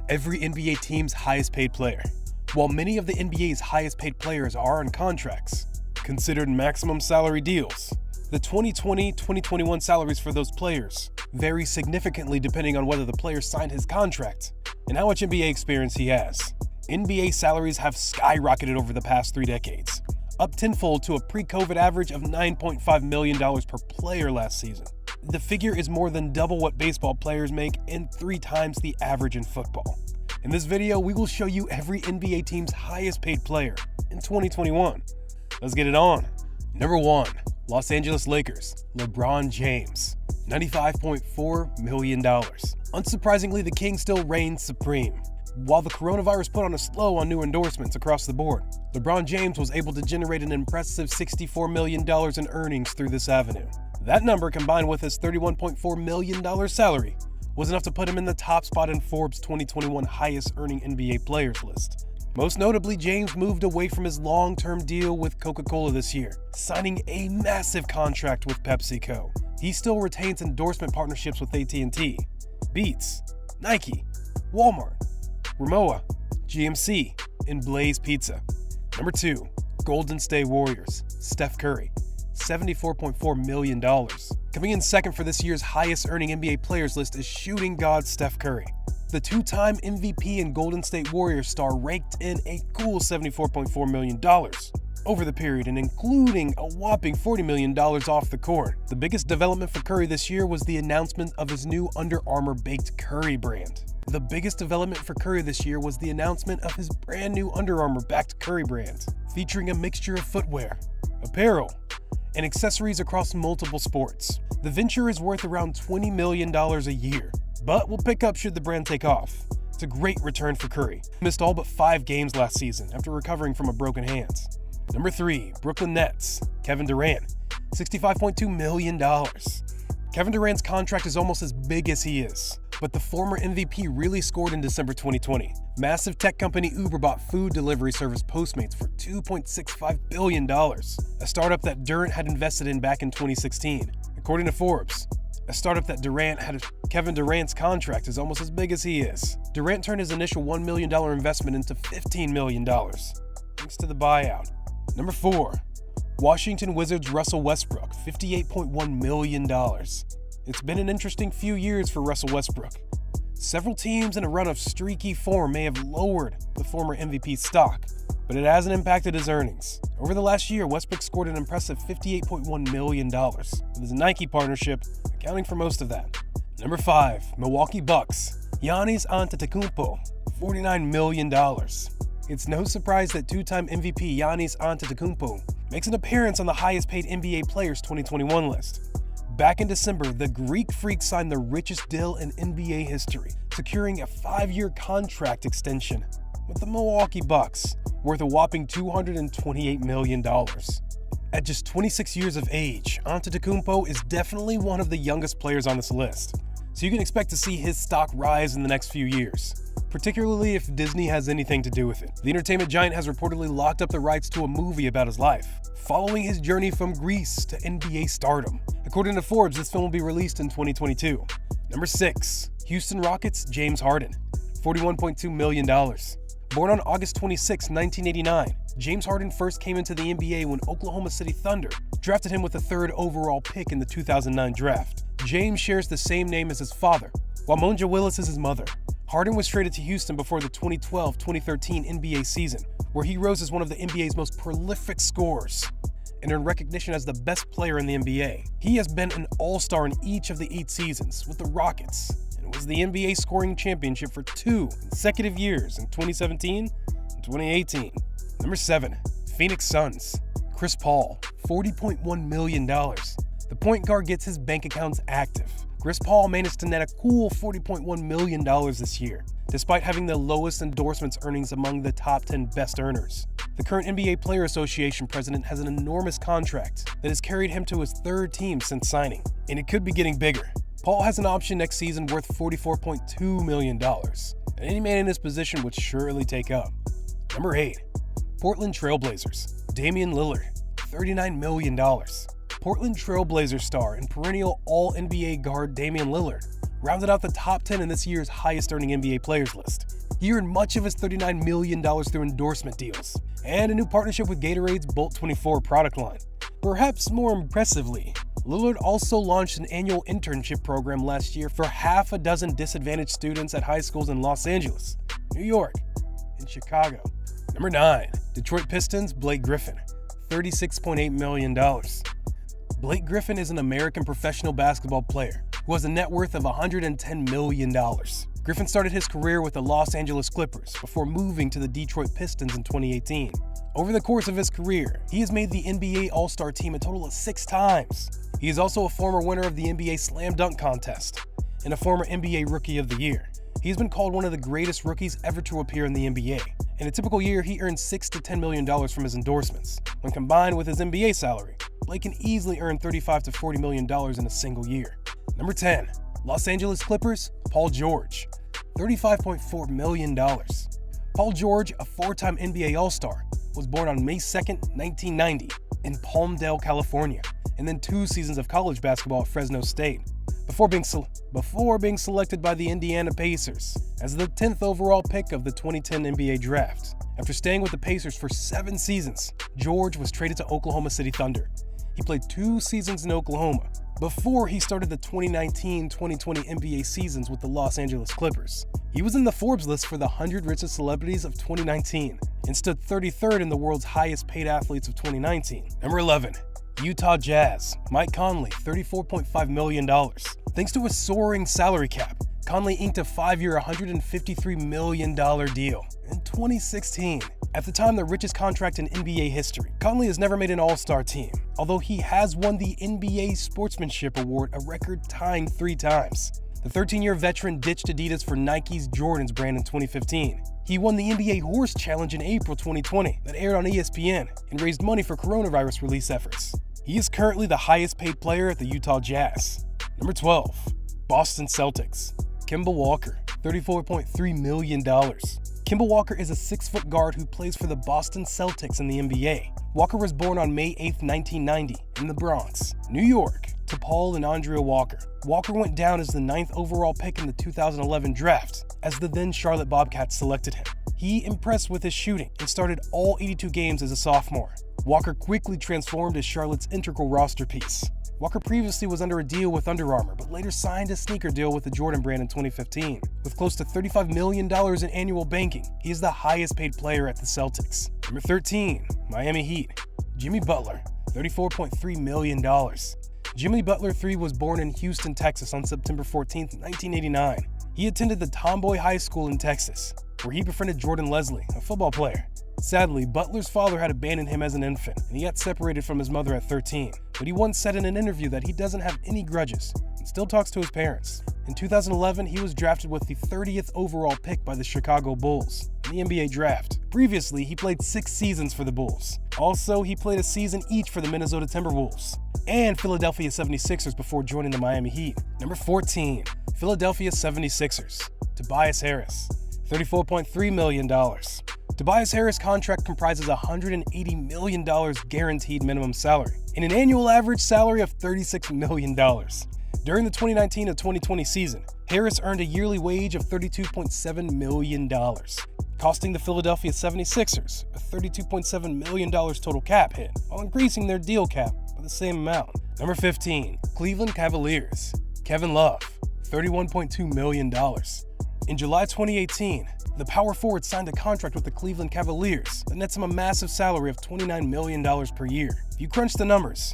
every NBA team's highest paid player. While many of the NBA's highest paid players are on contracts, considered maximum salary deals, the 2020-2021 salaries for those players vary significantly depending on whether the player signed his contract and how much NBA experience he has. NBA salaries have skyrocketed over the past 3 decades, up tenfold to a pre-COVID average of $9.5 million per player last season. The figure is more than double what baseball players make and 3 times the average in football. In this video, we will show you every NBA team's highest paid player in 2021. Let's get it on. Number 1, Los Angeles Lakers, LeBron James, $95.4 million. Unsurprisingly, the King still reigns supreme. While the coronavirus put on a slow on new endorsements across the board, LeBron James was able to generate an impressive $64 million in earnings through this avenue. That number, combined with his $31.4 million salary, was enough to put him in the top spot in Forbes' 2021 highest earning NBA players list. Most notably, James moved away from his long-term deal with Coca-Cola this year, signing a massive contract with PepsiCo. He still retains endorsement partnerships with AT&T, Beats, Nike, Walmart, Rimowa, GMC, and Blaze Pizza. Number 2, Golden State Warriors, Steph Curry, $74.4 million. Coming in second for this year's highest earning NBA players list is shooting god Steph Curry. The 2-time MVP and Golden State Warriors star raked in a cool $74.4 million over the period, and including a whopping $40 million off the court. The biggest development for Curry this year was the announcement of his new Under Armour Baked Curry brand. The biggest development for Curry this year was the announcement of his brand new Under Armour backed Curry brand, featuring a mixture of footwear, apparel, and accessories across multiple sports. The venture is worth around $20 million a year, but will pick up should the brand take off. It's a great return for Curry. He missed all but 5 games last season after recovering from a broken hand. Number 3, Brooklyn Nets, Kevin Durant, $65.2 million. Kevin Durant's contract is almost as big as he is, but the former MVP really scored in December 2020. Massive tech company Uber bought food delivery service Postmates for $2.65 billion, a startup that Durant had invested in back in 2016. According to Forbes, a startup that Durant had, Kevin Durant's contract is almost as big as he is. Durant turned his initial $1 million investment into $15 million, thanks to the buyout. Number 4, Washington Wizards Russell Westbrook, $58.1 million. It's been an interesting few years for Russell Westbrook. Several teams in a run of streaky form may have lowered the former MVP's stock, but it hasn't impacted his earnings. Over the last year, Westbrook scored an impressive $58.1 million, with his Nike partnership accounting for most of that. Number 5, Milwaukee Bucks, Giannis Antetokounmpo, $49 million. It's no surprise that 2-time MVP Giannis Antetokounmpo makes an appearance on the highest paid NBA players 2021 list. Back in December, the Greek Freak signed the richest deal in NBA history, securing a 5-year contract extension with the Milwaukee Bucks, worth a whopping $228 million. At just 26 years of age, Antetokounmpo is definitely one of the youngest players on this list, so you can expect to see his stock rise in the next few years, particularly if Disney has anything to do with it. The entertainment giant has reportedly locked up the rights to a movie about his life, following his journey from Greece to NBA stardom. According to Forbes, this film will be released in 2022. Number 6, Houston Rockets James Harden, $41.2 million. Born on August 26, 1989, James Harden first came into the NBA when Oklahoma City Thunder drafted him with the 3rd overall pick in the 2009 draft. James shares the same name as his father, while Monja Willis is his mother. Harden was traded to Houston before the 2012-2013 NBA season, where he rose as one of the NBA's most prolific scorers and earned recognition as the best player in the NBA. He has been an all-star in each of the 8 seasons with the Rockets, and was the NBA scoring championship for 2 consecutive years in 2017 and 2018. Number 7, Phoenix Suns, Chris Paul, $40.1 million. The point guard gets his bank accounts active. Chris Paul managed to net a cool $40.1 million this year, despite having the lowest endorsements earnings among the top 10 best earners. The current NBA Player Association president has an enormous contract that has carried him to his 3rd team since signing, and it could be getting bigger. Paul has an option next season worth $44.2 million, and any man in his position would surely take up. Number 8, Portland Trailblazers, Damian Lillard, $39 million. Portland Trailblazers star and perennial All-NBA guard Damian Lillard rounded out the top 10 in this year's highest-earning NBA players list. He earned much of his $39 million through endorsement deals and a new partnership with Gatorade's Bolt 24 product line. Perhaps more impressively, Lillard also launched an annual internship program last year for half a dozen disadvantaged students at high schools in Los Angeles, New York, and Chicago. Number 9. Detroit Pistons Blake Griffin, $36.8 million. Blake Griffin is an American professional basketball player who has a net worth of $110 million. Griffin started his career with the Los Angeles Clippers before moving to the Detroit Pistons in 2018. Over the course of his career, he has made the NBA All-Star team a total of 6 times. He is also a former winner of the NBA Slam Dunk Contest and a former NBA Rookie of the Year. He's been called one of the greatest rookies ever to appear in the NBA. In a typical year, he earns $6 to $10 million from his endorsements. When combined with his NBA salary, Blake can easily earn $35 to $40 million in a single year. Number 10. Los Angeles Clippers Paul George, $35.4 million. Paul George, a 4-time NBA All-Star, was born on May 2nd, 1990 in Palmdale, California, and then 2 seasons of college basketball at Fresno State, before being selected by the Indiana Pacers as the 10th overall pick of the 2010 NBA Draft. After staying with the Pacers for 7 seasons, George was traded to Oklahoma City Thunder. He played 2 seasons in Oklahoma before he started the 2019-2020 NBA seasons with the Los Angeles Clippers. He was in the Forbes list for the 100 richest celebrities of 2019 and stood 33rd in the world's highest paid athletes of 2019. Number 11. Utah Jazz Mike Conley, $34.5 million. Thanks to a soaring salary cap, Conley inked a 5-year, $153 million deal in 2016. At the time, the richest contract in NBA history. Conley has never made an All-Star team, although he has won the NBA Sportsmanship Award a record-tying 3 times. The 13-year veteran ditched Adidas for Nike's Jordans brand in 2015. He won the NBA Horse Challenge in April 2020 that aired on ESPN and raised money for coronavirus relief efforts. He is currently the highest-paid player at the Utah Jazz. Number 12. Boston Celtics Kemba Walker, $34.3 million. Kemba Walker is a 6-foot guard who plays for the Boston Celtics in the NBA. Walker was born on May 8, 1990, in the Bronx, New York, to Paul and Andrea Walker. Walker went down as the 9th overall pick in the 2011 draft, as the then Charlotte Bobcats selected him. He impressed with his shooting and started all 82 games as a sophomore. Walker quickly transformed as Charlotte's integral roster piece. Walker previously was under a deal with Under Armour, but later signed a sneaker deal with the Jordan brand in 2015. With close to $35 million in annual banking, he is the highest paid player at the Celtics. Number 13, Miami Heat Jimmy Butler, $34.3 million. Jimmy Butler III was born in Houston, Texas on September 14, 1989. He attended the Tomboy High School in Texas, where he befriended Jordan Leslie, a football player. Sadly, Butler's father had abandoned him as an infant, and he got separated from his mother at 13. But he once said in an interview that he doesn't have any grudges and still talks to his parents. In 2011, he was drafted with the 30th overall pick by the Chicago Bulls in the NBA Draft. Previously, he played 6 seasons for the Bulls. Also, he played a season each for the Minnesota Timberwolves and Philadelphia 76ers before joining the Miami Heat. Number 14, Philadelphia 76ers Tobias Harris, $34.3 million. Tobias Harris' contract comprises $180 million guaranteed minimum salary and an annual average salary of $36 million. During the 2019-2020 season, Harris earned a yearly wage of $32.7 million, costing the Philadelphia 76ers a $32.7 million total cap hit, while increasing their deal cap by the same amount. Number 15, Cleveland Cavaliers Kevin Love, $31.2 million. In July 2018, the power forward signed a contract with the Cleveland Cavaliers that nets him a massive salary of $29 million per year. If you crunch the numbers,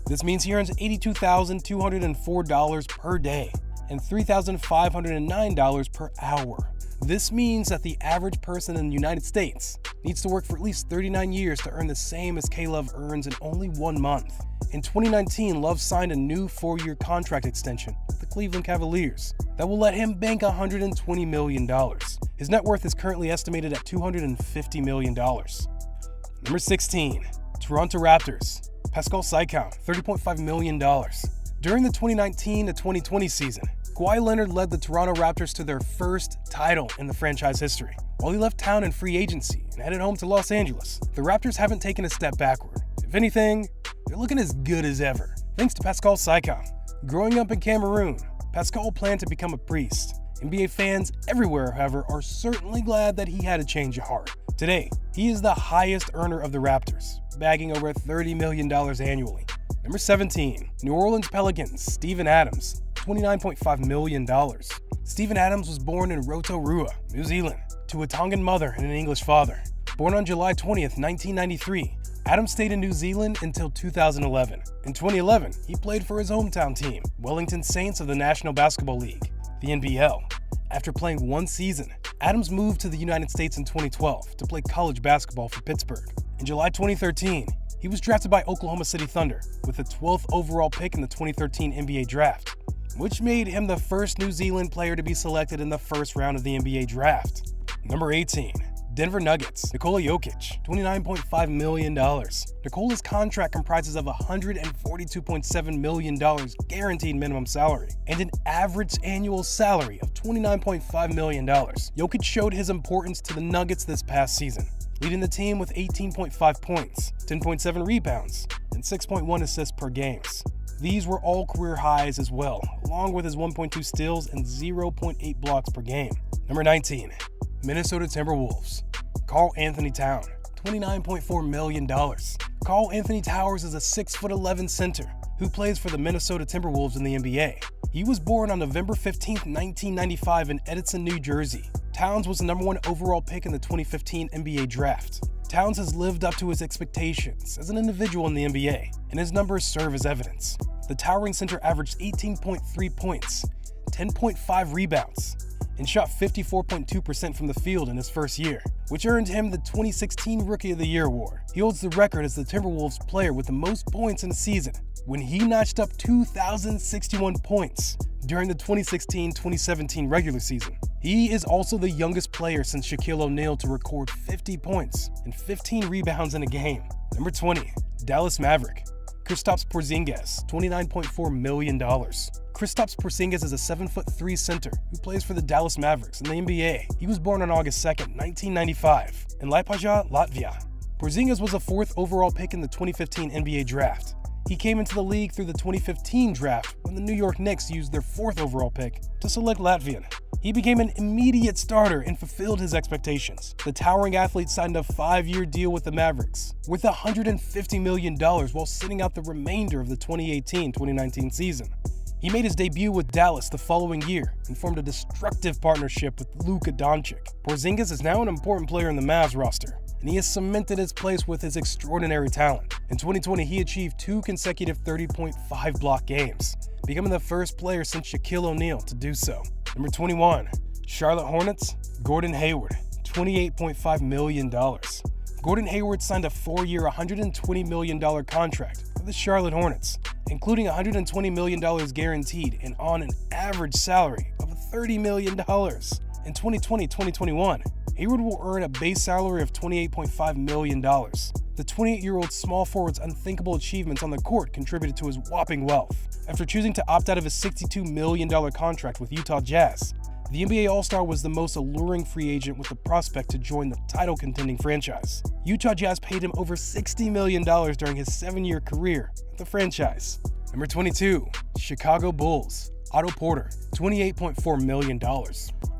this means he earns $82,204 per day and $3,509 per hour. This means that the average person in the United States needs to work for at least 39 years to earn the same as K-Love earns in only 1 month. In 2019, Love signed a new 4-year contract extension with the Cleveland Cavaliers that will let him bank $120 million. His net worth is currently estimated at $250 million. Number 16, Toronto Raptors Pascal Siakam, $30.5 million. During the 2019-2020 season, Kawhi Leonard led the Toronto Raptors to their first title in the franchise history. While he left town in free agency and headed home to Los Angeles, the Raptors haven't taken a step backward. If anything, they're looking as good as ever, thanks to Pascal Siakam. Growing up in Cameroon, Pascal planned to become a priest. NBA fans everywhere, however, are certainly glad that he had a change of heart. Today, he is the highest earner of the Raptors, bagging over $30 million annually. Number 17, New Orleans Pelicans, Steven Adams, $29.5 million. Steven Adams was born in Rotorua, New Zealand, to a Tongan mother and an English father. Born on July 20th, 1993, Adams stayed in New Zealand until 2011. In 2011, he played for his hometown team, Wellington Saints of the National Basketball League, the NBL. After playing one season, Adams moved to the United States in 2012 to play college basketball for Pittsburgh. In July 2013, he was drafted by Oklahoma City Thunder with the 12th overall pick in the 2013 NBA Draft, which made him the first New Zealand player to be selected in the first round of the NBA Draft. Number 18, Denver Nuggets, Nikola Jokic, $29.5 million. Nikola's contract comprises of $142.7 million guaranteed minimum salary and an average annual salary of $29.5 million. Jokic showed his importance to the Nuggets this past season, leading the team with 18.5 points, 10.7 rebounds, and 6.1 assists per game. These were all career highs as well, along with his 1.2 steals and 0.8 blocks per game. Number 19, Minnesota Timberwolves, Karl-Anthony Towns, $29.4 million. Karl-Anthony Towns is a 6'11" center who plays for the Minnesota Timberwolves in the NBA. He was born on November 15, 1995 in Edison, New Jersey. Towns was the number 1 overall pick in the 2015 NBA Draft. Towns has lived up to his expectations as an individual in the NBA, and his numbers serve as evidence. The towering center averaged 18.3 points, 10.5 rebounds, and shot 54.2% from the field in his first year, which earned him the 2016 Rookie of the Year award. He holds the record as the Timberwolves player with the most points in a season, when he notched up 2,061 points during the 2016-2017 regular season. He is also the youngest player since Shaquille O'Neal to record 50 points and 15 rebounds in a game. Number 20, Dallas Maverick, Kristaps Porzingis, $29.4 million. Kristaps Porzingis is a 7'3" center who plays for the Dallas Mavericks in the NBA. He was born on August 2nd, 1995, in Liepāja, Latvia. Porzingis was a 4th overall pick in the 2015 NBA Draft. He came into the league through the 2015 draft when the New York Knicks used their 4th overall pick to select Latvian. He became an immediate starter and fulfilled his expectations. The towering athlete signed a 5-year deal with the Mavericks worth $150 million while sitting out the remainder of the 2018-2019 season. He made his debut with Dallas the following year and formed a destructive partnership with Luka Doncic. Porzingis is now an important player in the Mavs roster, and he has cemented his place with his extraordinary talent. In 2020, he achieved 2 consecutive 30.5 block games, becoming the first player since Shaquille O'Neal to do so. Number 21, Charlotte Hornets, Gordon Hayward, $28.5 million. Gordon Hayward signed a 4-year, $120 million contract for the Charlotte Hornets, including $120 million guaranteed and on an average salary of $30 million. In 2020-2021, Hayward will earn a base salary of $28.5 million. The 28-year-old small forward's unthinkable achievements on the court contributed to his whopping wealth. After choosing to opt out of his $62 million contract with Utah Jazz, the NBA All-Star was the most alluring free agent with the prospect to join the title-contending franchise. Utah Jazz paid him over $60 million during his 7-year career at the franchise. Number 22, Chicago Bulls, Otto Porter, $28.4 million.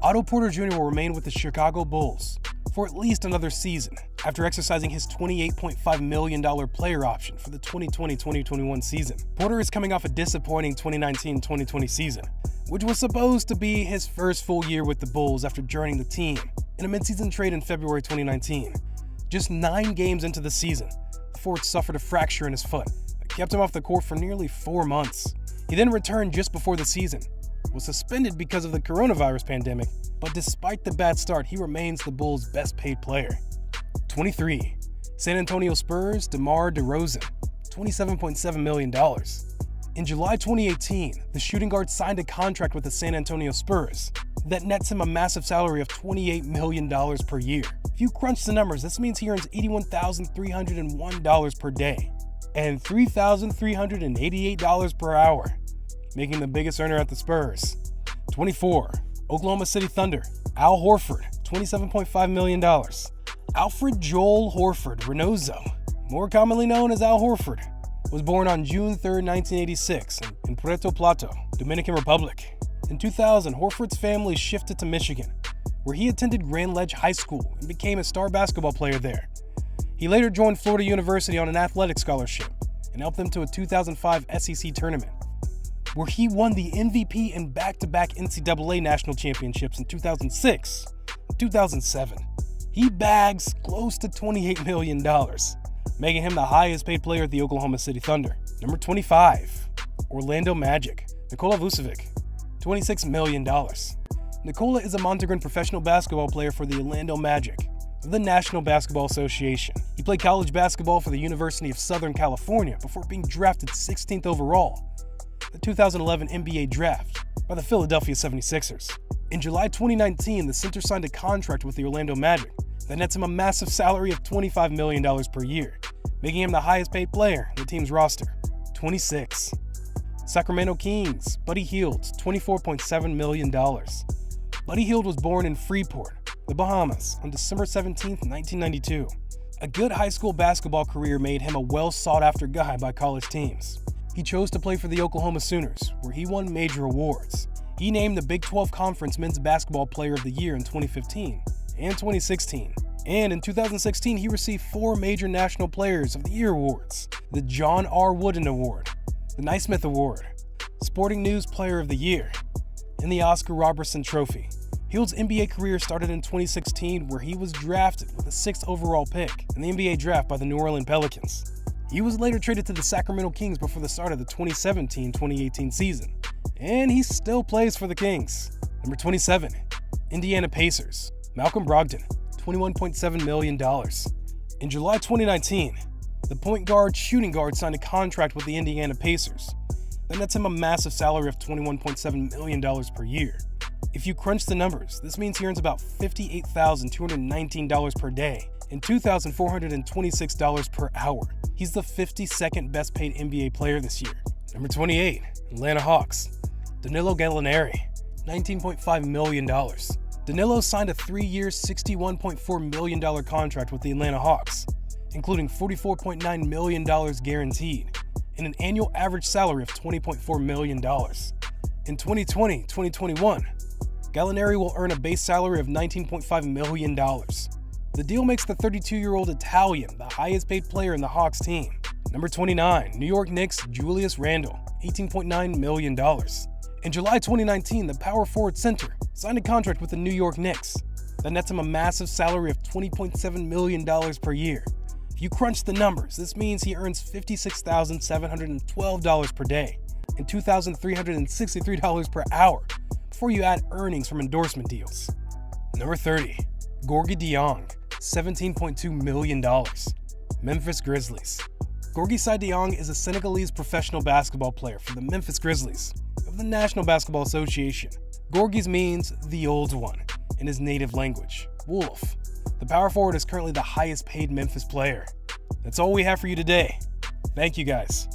Otto Porter Jr. will remain with the Chicago Bulls for at least another season after exercising his $28.5 million player option for the 2020-2021 season. Porter is coming off a disappointing 2019-2020 season, which was supposed to be his first full year with the Bulls after joining the team in a midseason trade in February 2019. Just 9 games into the season, the forward suffered a fracture in his foot that kept him off the court for nearly 4 months. He then returned just before the season, was suspended because of the coronavirus pandemic, but despite the bad start, he remains the Bulls' best paid player. 23. San Antonio Spurs, DeMar DeRozan, $27.7 million. In July 2018, the shooting guard signed a contract with the San Antonio Spurs that nets him a massive salary of $28 million per year. If you crunch the numbers, this means he earns $81,301 per day and $3,388 per hour, making the biggest earner at the Spurs. 24. Oklahoma City Thunder, Al Horford, $27.5 million. Alfred Joel Horford Reynoso, more commonly known as Al Horford, was born on June 3, 1986 in Puerto Plata, Dominican Republic. In 2000, Horford's family shifted to Michigan, where he attended Grand Ledge High School and became a star basketball player there. He later joined Florida University on an athletic scholarship and helped them to a 2005 SEC tournament, where he won the MVP and back-to-back NCAA national championships in 2006 and 2007. He bags close to $28 million, making him the highest paid player at the Oklahoma City Thunder. Number 25, Orlando Magic, Nikola Vucevic, $26 million. Nikola is a Montenegrin professional basketball player for the Orlando Magic of the National Basketball Association. He played college basketball for the University of Southern California before being drafted 16th overall in the 2011 NBA Draft by the Philadelphia 76ers. In July 2019, the center signed a contract with the Orlando Magic that nets him a massive salary of $25 million per year, making him the highest paid player in the team's roster. 26. Sacramento Kings, Buddy Hield, $24.7 million. Buddy Hield was born in Freeport, the Bahamas, on December 17, 1992. A good high school basketball career made him a well-sought-after guy by college teams. He chose to play for the Oklahoma Sooners, where he won major awards. He named the Big 12 Conference Men's Basketball Player of the Year in 2015 and 2016. And in 2016, he received 4 major National Players of the Year awards: the John R. Wooden Award, the Naismith Award, Sporting News Player of the Year, and the Oscar Robertson Trophy. Hield's NBA career started in 2016, where he was drafted with the 6th overall pick in the NBA draft by the New Orleans Pelicans. He was later traded to the Sacramento Kings before the start of the 2017-2018 season, and he still plays for the Kings. Number 27, Indiana Pacers, Malcolm Brogdon, $21.7 million. In July 2019, the point guard shooting guard signed a contract with the Indiana Pacers that nets him a massive salary of $21.7 million per year. If you crunch the numbers, this means he earns about $58,219 per day and $2,426 per hour. He's the 52nd best paid NBA player this year. Number 28, Atlanta Hawks, Danilo Gallinari, $19.5 million. Danilo signed a 3-year, $61.4 million contract with the Atlanta Hawks, including $44.9 million guaranteed and an annual average salary of $20.4 million. In 2020-2021, Gallinari will earn a base salary of $19.5 million. The deal makes the 32-year-old Italian the highest paid player in the Hawks team. Number 29, New York Knicks, Julius Randle, $18.9 million. In July 2019, the power forward center signed a contract with the New York Knicks that nets him a massive salary of $20.7 million per year. If you crunch the numbers, this means he earns $56,712 per day and $2,363 per hour before you add earnings from endorsement deals. Number 30, Gorgui Dieng, $17.2 million. Memphis Grizzlies. Gorgui Dieng is a Senegalese professional basketball player for the Memphis Grizzlies of the National Basketball Association. Gorgui means the old one in his native language, wolf. The power forward is currently the highest paid Memphis player. That's all we have for you today. Thank you guys.